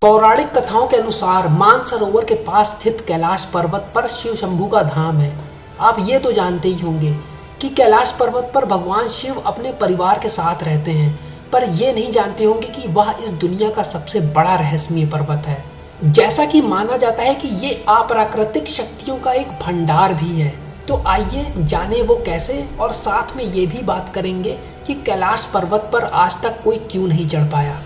पौराणिक कथाओं के अनुसार मानसरोवर के पास स्थित कैलाश पर्वत पर शिव शंभू का धाम है। आप ये तो जानते ही होंगे कि कैलाश पर्वत पर भगवान शिव अपने परिवार के साथ रहते हैं, पर ये नहीं जानते होंगे कि वह इस दुनिया का सबसे बड़ा रहस्यमय पर्वत है। जैसा कि माना जाता है कि ये अप्राकृतिक शक्तियों का एक भंडार भी है। तो आइए जाने वो कैसे, और साथ में ये भी बात करेंगे कि कैलाश पर्वत पर आज तक कोई क्यों नहीं चढ़ पाया।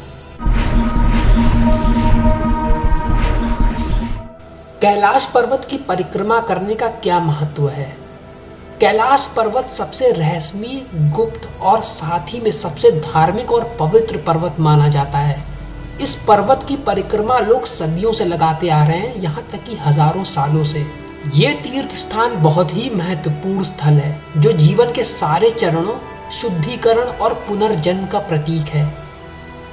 कैलाश पर्वत की परिक्रमा करने का क्या महत्व है। कैलाश पर्वत सबसे रहस्यमय, गुप्त और साथ ही में सबसे धार्मिक और पवित्र पर्वत माना जाता है। इस पर्वत की परिक्रमा लोग सदियों से लगाते आ रहे हैं, यहाँ तक कि हजारों सालों से। ये तीर्थ स्थान बहुत ही महत्वपूर्ण स्थल है जो जीवन के सारे चरणों, शुद्धिकरण और पुनर्जन्म का प्रतीक है।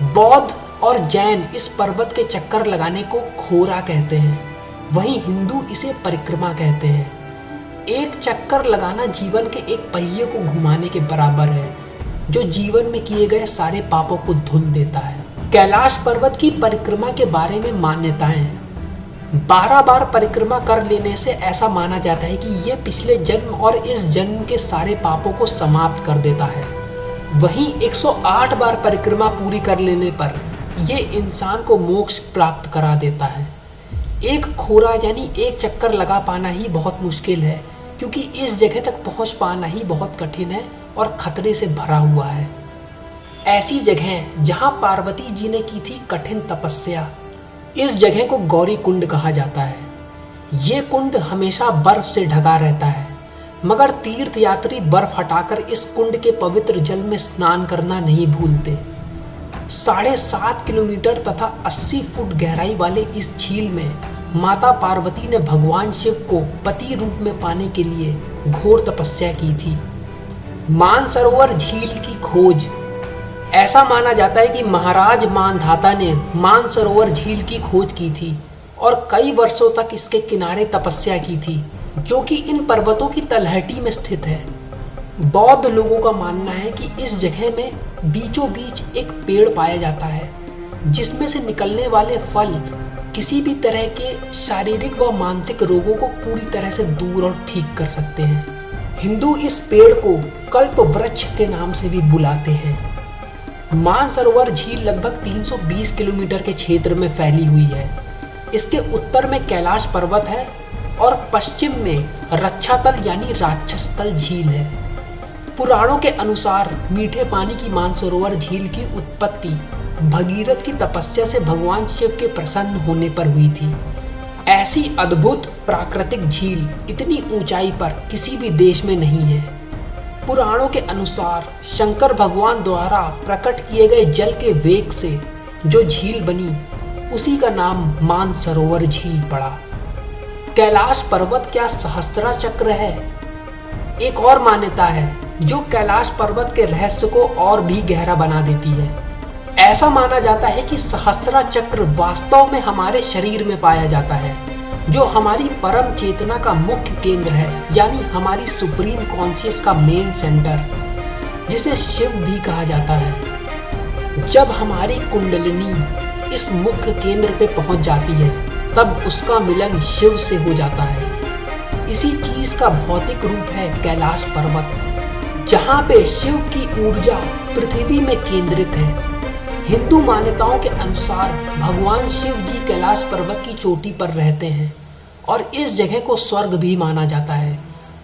बौद्ध और जैन इस पर्वत के चक्कर लगाने को खोरा कहते हैं, वहीं हिंदू इसे परिक्रमा कहते हैं। एक चक्कर लगाना जीवन के एक पहिए को घुमाने के बराबर है, जो जीवन में किए गए सारे पापों को धुल देता है। कैलाश पर्वत की परिक्रमा के बारे में मान्यताएं। 12 बार परिक्रमा कर लेने से ऐसा माना जाता है कि ये पिछले जन्म और इस जन्म के सारे पापों को समाप्त कर देता है। वहीं 108 बार परिक्रमा पूरी कर लेने पर यह इंसान को मोक्ष प्राप्त करा देता है। एक खोरा यानी एक चक्कर लगा पाना ही बहुत मुश्किल है, क्योंकि इस जगह तक पहुंच पाना ही बहुत कठिन है और खतरे से भरा हुआ है। ऐसी जगह जहां पार्वती जी ने की थी कठिन तपस्या, इस जगह को गौरी कुंड कहा जाता है। ये कुंड हमेशा बर्फ से ढका रहता है, मगर तीर्थ यात्री बर्फ हटाकर इस कुंड के पवित्र जल में स्नान करना नहीं भूलते। 7.5 किलोमीटर तथा 80 फुट गहराई वाले इस झील में माता पार्वती ने भगवान शिव को पति रूप में पाने के लिए घोर तपस्या की थी। मानसरोवर झील की खोज। ऐसा माना जाता है कि महाराज मानधाता ने मानसरोवर झील की खोज की थी और कई वर्षों तक इसके किनारे तपस्या की थी, जो कि इन पर्वतों की तलहटी में स्थित है। बौद्ध लोगों का मानना है कि इस जगह में बीचों बीच एक पेड़ पाया जाता है, जिसमें से निकलने वाले फल किसी भी तरह के शारीरिक व मानसिक रोगों को पूरी तरह से दूर और ठीक कर सकते हैं। हिंदू इस पेड़ को कल्प वृक्ष के नाम से भी बुलाते हैं। मानसरोवर झील लगभग 320 किलोमीटर के क्षेत्र में फैली हुई है। इसके उत्तर में कैलाश पर्वत है और पश्चिम में रक्षातल यानी राक्षसतल झील है। पुराणों के अनुसार मीठे पानी की मानसरोवर झील की उत्पत्ति भगीरथ की तपस्या से भगवान शिव के प्रसन्न होने पर हुई थी। ऐसी अद्भुत प्राकृतिक झील इतनी ऊंचाई पर किसी भी देश में नहीं है। पुराणों के अनुसार शंकर भगवान द्वारा प्रकट किए गए जल के वेग से जो झील बनी, उसी का नाम मानसरोवर झील पड़ा। कैलाश पर्वत क्या सहस्रा चक्र है? एक और मान्यता है जो कैलाश पर्वत के रहस्य को और भी गहरा बना देती है। ऐसा माना जाता है कि सहस्रा चक्र वास्तव में हमारे शरीर में पाया जाता है, जो हमारी परम चेतना का मुख्य केंद्र है, यानी हमारी सुप्रीम कॉन्शियस का मेन सेंटर, जिसे शिव भी कहा जाता है। जब हमारी कुंडलिनी इस मुख्य केंद्र पे पहुंच जाती है, तब उसका मिलन शिव से हो जाता है। इसी चीज का भौतिक रूप है कैलाश पर्वत, जहाँ पे शिव की ऊर्जा पृथ्वी में केंद्रित है। हिंदू मान्यताओं के अनुसार भगवान शिव जी कैलाश पर्वत की चोटी पर रहते हैं और इस जगह को स्वर्ग भी माना जाता है,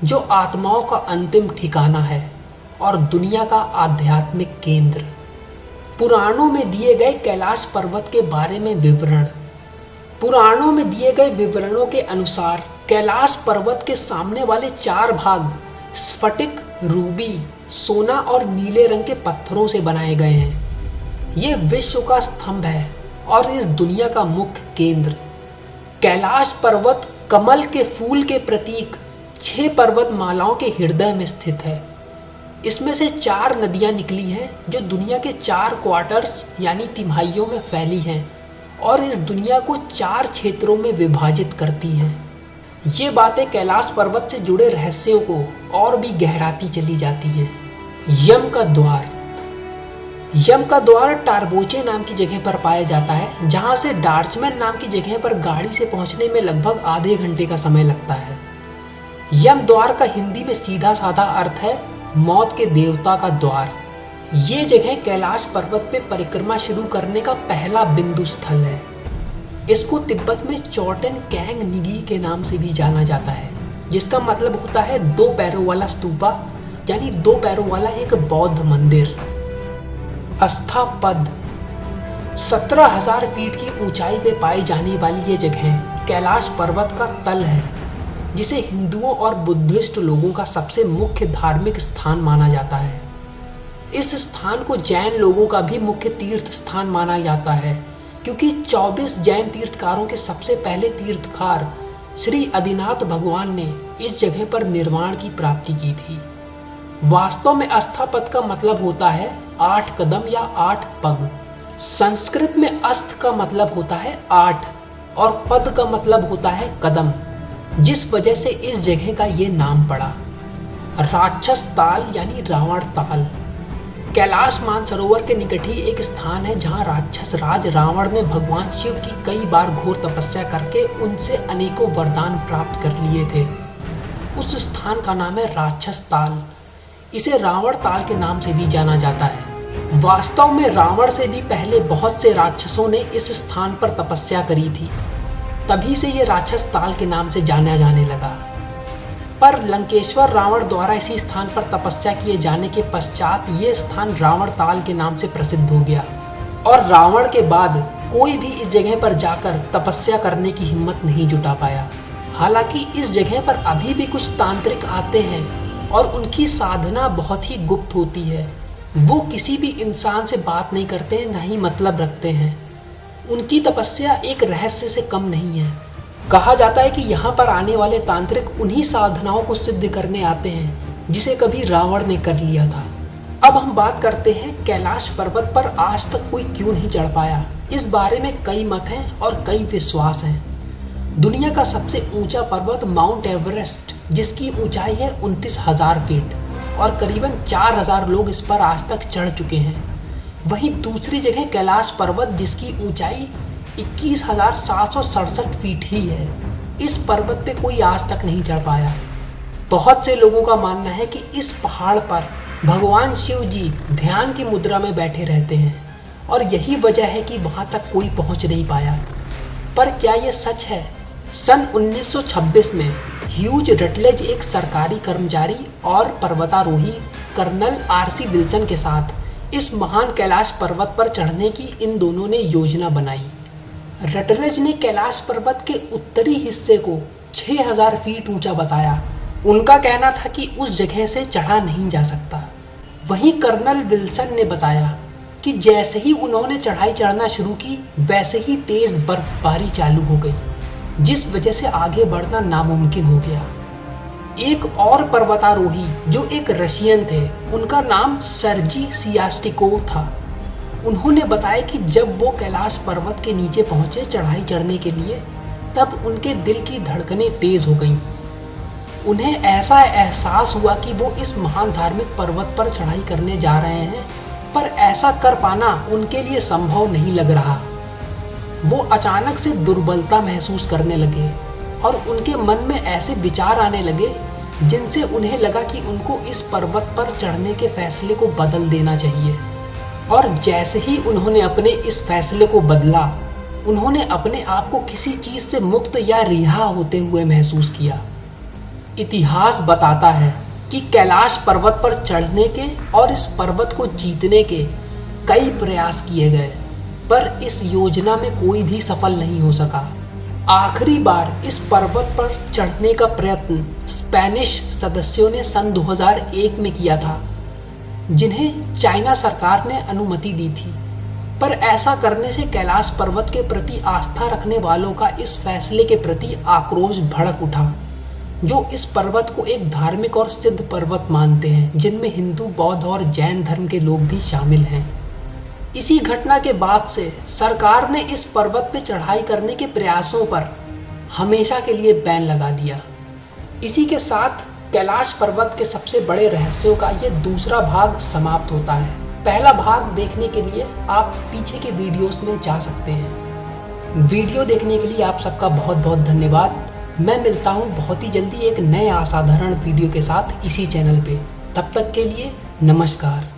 जो आत्माओं का अंतिम ठिकाना है और दुनिया का आध्यात्मिक केंद्र। पुराणों में दिए गए कैलाश पर्वत के बारे में विवरण। पुराणों में दिए गए विवरणों के अनुसार कैलाश पर्वत के सामने वाले 4 भाग स्फटिक, रूबी, सोना और नीले रंग के पत्थरों से बनाए गए हैं। ये विश्व का स्तंभ है और इस दुनिया का मुख्य केंद्र। कैलाश पर्वत कमल के फूल के प्रतीक 6 पर्वत मालाओं के हृदय में स्थित है। इसमें से 4 नदियां निकली हैं जो दुनिया के 4 क्वार्टर्स यानी तिमाहियों में फैली हैं और इस दुनिया को 4 क्षेत्रों में विभाजित करती हैं। ये बातें कैलाश पर्वत से जुड़े रहस्यों को और भी गहराती चली जाती हैं। यम का द्वार। यम का द्वार टारबोचे नाम की जगह पर पाया जाता है, जहां से डार्चमैन नाम की जगह पर गाड़ी से पहुंचने में लगभग आधे घंटे का समय लगता है। यम द्वार का हिंदी में सीधा साधा अर्थ है मौत के देवता का द्वार। ये जगह कैलाश पर्वत पे परिक्रमा शुरू करने का पहला बिंदु स्थल है। इसको तिब्बत में चोटेन कैंग निगी के नाम से भी जाना जाता है, जिसका मतलब होता है 2 पैरों वाला स्तूपा, यानी 2 पैरों वाला एक बौद्ध मंदिर। अस्थापद 17,000 फीट की ऊंचाई पे पाई जाने वाली ये जगह कैलाश पर्वत का तल है, जिसे हिंदुओं और बुद्धिस्ट लोगों का सबसे मुख्य धार्मिक स्थान माना जाता है। इस स्थान को जैन लोगों का भी मुख्य तीर्थ स्थान माना जाता है, क्योंकि 24 जैन तीर्थकारों के सबसे पहले तीर्थकार श्री आदिनाथ भगवान ने इस जगह पर निर्वाण की प्राप्ति की थी। वास्तव में अस्थापद का मतलब होता है 8 कदम या 8 पग। संस्कृत में अस्थ का मतलब होता है 8 और पद का मतलब होता है कदम, जिस वजह से इस जगह का ये नाम पड़ा। राक्षस ताल यानी रावण ताल कैलाश मानसरोवर के निकट ही एक स्थान है, जहां राक्षस राज रावण ने भगवान शिव की कई बार घोर तपस्या करके उनसे अनेकों वरदान प्राप्त कर लिए थे। उस स्थान का नाम है राक्षस ताल। इसे रावण ताल के नाम से भी जाना जाता है। वास्तव में रावण से भी पहले बहुत से राक्षसों ने इस स्थान पर तपस्या करी थी, तभी से ये राक्षस ताल के नाम से जाना जाने लगा। पर लंकेश्वर रावण द्वारा इसी स्थान पर तपस्या किए जाने के पश्चात ये स्थान रावण ताल के नाम से प्रसिद्ध हो गया, और रावण के बाद कोई भी इस जगह पर जाकर तपस्या करने की हिम्मत नहीं जुटा पाया। हालांकि इस जगह पर अभी भी कुछ तांत्रिक आते हैं और उनकी साधना बहुत ही गुप्त होती है। वो किसी भी इंसान से बात नहीं करते हैं, ना ही मतलब रखते हैं। उनकी तपस्या एक रहस्य से कम नहीं है। कहा जाता है कि यहाँ पर आने वाले तांत्रिक उन्हीं साधनाओं को सिद्ध करने आते हैं जिसे कभी रावण ने कर लिया था। अब हम बात करते हैं कैलाश पर्वत पर आज तक कोई क्यों नहीं चढ़ पाया। इस बारे में कई मत हैं और कई विश्वास हैं। दुनिया का सबसे ऊंचा पर्वत माउंट एवरेस्ट, जिसकी ऊंचाई है 29,000 फीट और करीबन 4,000 लोग इस पर आज तक चढ़ चुके हैं। वहीं दूसरी जगह कैलाश पर्वत, जिसकी ऊंचाई 21,767 फीट ही है। इस पर्वत पे कोई आज तक नहीं चढ़ पाया। बहुत से लोगों का मानना है कि इस पहाड़ पर भगवान शिव जी ध्यान की मुद्रा में बैठे रहते हैं और यही वजह है कि वहाँ तक कोई पहुँच नहीं पाया। पर क्या ये सच है? सन 1926 में ह्यूज रटलेज एक सरकारी कर्मचारी और पर्वतारोही कर्नल आरसी विल्सन के साथ इस महान कैलाश पर्वत पर चढ़ने की इन दोनों ने योजना बनाई। रटलेज ने कैलाश पर्वत के उत्तरी हिस्से को 6,000 फीट ऊंचा बताया। उनका कहना था कि उस जगह से चढ़ा नहीं जा सकता। वहीं कर्नल विल्सन ने बताया कि जैसे ही उन्होंने चढ़ाई चढ़ना शुरू की, वैसे ही तेज बर्फबारी चालू हो गई, जिस वजह से आगे बढ़ना नामुमकिन हो गया। एक और पर्वतारोही जो एक रशियन थे, उनका नाम सर्जी सियास्टिकोव था। उन्होंने बताया कि जब वो कैलाश पर्वत के नीचे पहुंचे चढ़ाई चढ़ने के लिए, तब उनके दिल की धड़कनें तेज हो गईं। उन्हें ऐसा एहसास हुआ कि वो इस महान धार्मिक पर्वत पर चढ़ाई करने जा रहे हैं, पर ऐसा कर पाना उनके लिए संभव नहीं लग रहा। वो अचानक से दुर्बलता महसूस करने लगे और उनके मन में ऐसे विचार आने लगे जिनसे उन्हें लगा कि उनको इस पर्वत पर चढ़ने के फैसले को बदल देना चाहिए। और जैसे ही उन्होंने अपने इस फैसले को बदला, उन्होंने अपने आप को किसी चीज़ से मुक्त या रिहा होते हुए महसूस किया। इतिहास बताता है कि कैलाश पर्वत पर चढ़ने के और इस पर्वत को जीतने के कई प्रयास किए गए, पर इस योजना में कोई भी सफल नहीं हो सका। आखिरी बार इस पर्वत पर चढ़ने का प्रयत्न स्पेनिश सदस्यों ने सन 2001 में किया था, जिन्हें चाइना सरकार ने अनुमति दी थी। पर ऐसा करने से कैलाश पर्वत के प्रति आस्था रखने वालों का इस फैसले के प्रति आक्रोश भड़क उठा, जो इस पर्वत को एक धार्मिक और सिद्ध पर्वत मानते हैं, जिनमें हिंदू, बौद्ध और जैन धर्म के लोग भी शामिल हैं। इसी घटना के बाद से सरकार ने इस पर्वत पर चढ़ाई करने के प्रयासों पर हमेशा के लिए बैन लगा दिया। इसी के साथ कैलाश पर्वत के सबसे बड़े रहस्यों का ये दूसरा भाग समाप्त होता है। पहला भाग देखने के लिए आप पीछे के वीडियोस में जा सकते हैं। वीडियो देखने के लिए आप सबका बहुत बहुत धन्यवाद। मैं मिलता हूँ बहुत ही जल्दी एक नए असाधारण वीडियो के साथ इसी चैनल पे। तब तक के लिए नमस्कार।